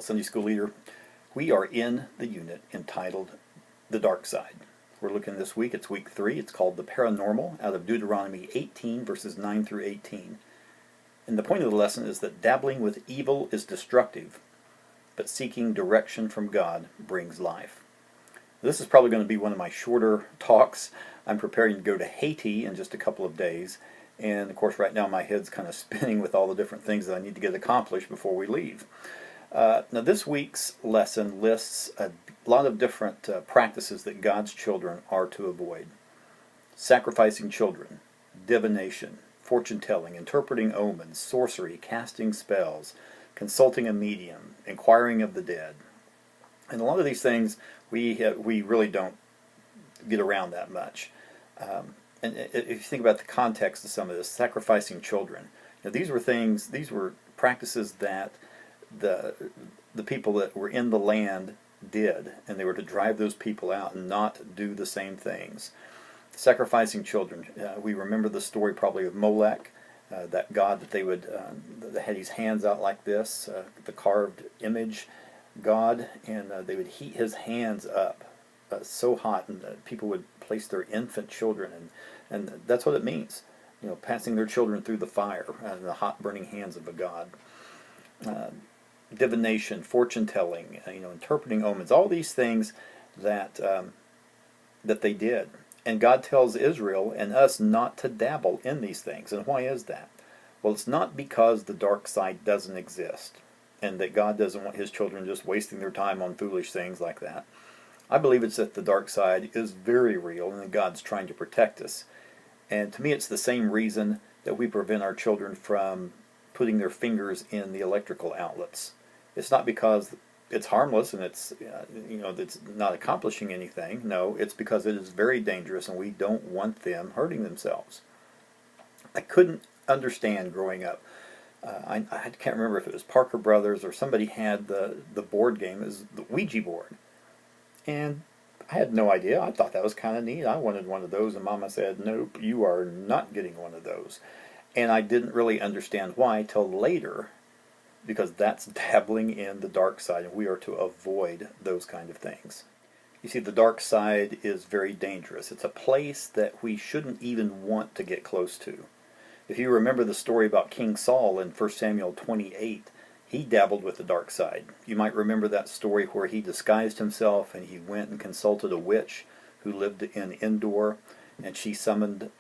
adult Sunday school leader. We are in the unit entitled The Dark Side. We're looking this week, it's week 3. It's called The Paranormal, out of Deuteronomy 18, verses 9 through 18. And the point of the lesson is that dabbling with evil is destructive, but seeking direction from God brings life. This is probably going to be one of my shorter talks. I'm preparing to go to Haiti in just a couple of days. And of course right now my head's kind of spinning with all the different things that I need to get accomplished before we leave. Now this week's lesson lists a lot of different practices that God's children are to avoid. Sacrificing children, divination, fortune-telling, interpreting omens, sorcery, casting spells, consulting a medium, inquiring of the dead. And a lot of these things we really don't get around that much. And if you think about the context of some of this, sacrificing children, these were practices that the people that were in the land did, and they were to drive those people out and not do the same things. Sacrificing children, we remember the story probably of Molech, that god that they would that had his hands out like this, the carved image god, and they would heat his hands up so hot, and people would place their infant children, and that's what it means, passing their children through the fire and the hot burning hands of a god. Divination, fortune-telling, interpreting omens, all these things that that they did. And God tells Israel and us not to dabble in these things. And why is that? Well, it's not because the dark side doesn't exist and that God doesn't want His children just wasting their time on foolish things like that. I believe it's that the dark side is very real and that God's trying to protect us. And to me, it's the same reason that we prevent our children from putting their fingers in the electrical outlets. It's not because it's harmless and it's it's not accomplishing anything. No, it's because it is very dangerous and we don't want them hurting themselves. I couldn't understand growing up. I can't remember if it was Parker Brothers or somebody had the board game, is the Ouija board. And I had no idea. I thought that was kind of neat. I wanted one of those, and Mama said, "Nope, you are not getting one of those." And I didn't really understand why till later, because that's dabbling in the dark side, and we are to avoid those kind of things. You see, the dark side is very dangerous. It's a place that we shouldn't even want to get close to. If you remember the story about King Saul in 1 Samuel 28, he dabbled with the dark side. You might remember that story where he disguised himself and he went and consulted a witch who lived in Endor, and she summoned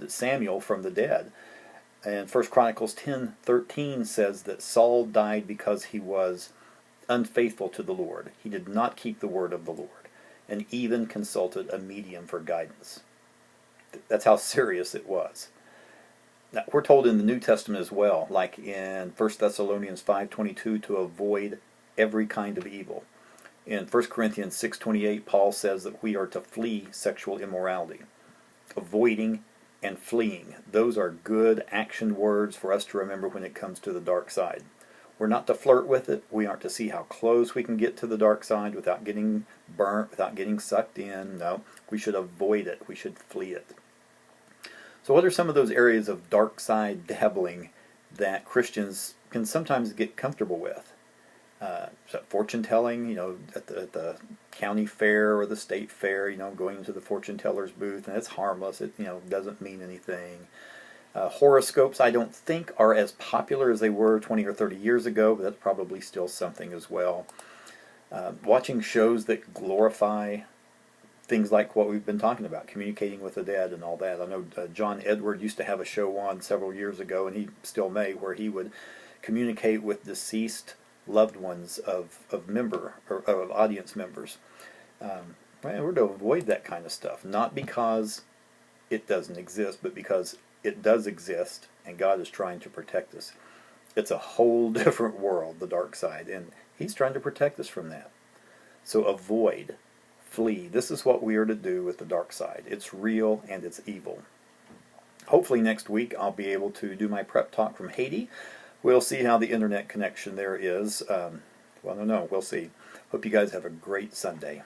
Samuel from the dead. And 1 Chronicles 10:13 says that Saul died because he was unfaithful to the Lord. He did not keep the word of the Lord, and even consulted a medium for guidance. That's how serious it was. Now, we're told in the New Testament as well, like in 1 Thessalonians 5:22, to avoid every kind of evil. In 1 Corinthians 6:28, Paul says that we are to flee sexual immorality. Avoiding and fleeing, those are good action words for us to remember when it comes to the dark side. We're not to flirt with it. We aren't to see how close we can get to the dark side without getting burnt, without getting sucked in. No, we should avoid it. We should flee it. So what are some of those areas of dark side dabbling that Christians can sometimes get comfortable with? So fortune telling, at the county fair or the state fair, going to the fortune teller's booth, and it's harmless. It doesn't mean anything. Horoscopes, I don't think are as popular as they were 20 or 30 years ago, but that's probably still something as well. Watching shows that glorify things like what we've been talking about, communicating with the dead and all that. I know John Edward used to have a show on several years ago, and he still may, where he would communicate with deceased loved ones of audience members. We're to avoid that kind of stuff, not because it doesn't exist, but because it does exist, and God is trying to protect us. It's a whole different world, the dark side, and He's trying to protect us from that. So avoid, flee. This is what we are to do with the dark side. It's real and it's evil. Hopefully next week I'll be able to do my prep talk from Haiti. We'll see how the internet connection there is. Well, I don't know. We'll see. Hope you guys have a great Sunday.